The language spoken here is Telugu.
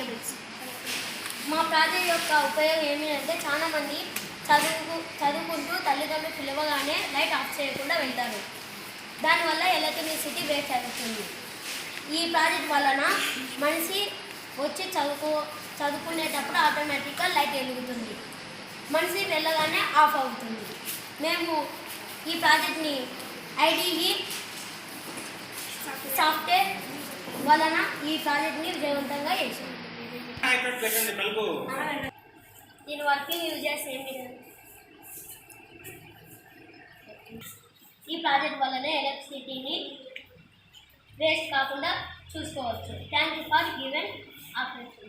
కేబుల్స్. మా ప్రాజెక్ట్ యొక్క ఉపయోగం ఏమిటంటే చాలామంది చదువుకుంటూ తల్లిదండ్రులు పిలవగానే లైట్ ఆఫ్ చేయకుండా వెళ్తారు. దానివల్ల ఎలక్ట్రిసిటీ వేస్ట్ అవుతుంది. ఈ ప్రాజెక్ట్ వలన మనిషి వచ్చి చదువుకునేటప్పుడు ఆటోమేటిక్గా లైట్ వెలుగుతుంది. మనిషి వెళ్ళగానే ఆఫ్ అవుతుంది. మేము ఈ ప్రాజెక్ట్ని ఐడిఈ సాఫ్ట్వేర్ వలన ఈ ప్రాజెక్ట్ని విజయవంతంగా చేసాం. దీని వర్కింగ్ యూజెస్ ఏమి? ఈ ప్రాజెక్ట్ వల్లనే ఎలక్ట్రిసిటీని వేస్ట్ కాకుండా చూసుకోవచ్చు. Thank you for given opportunity.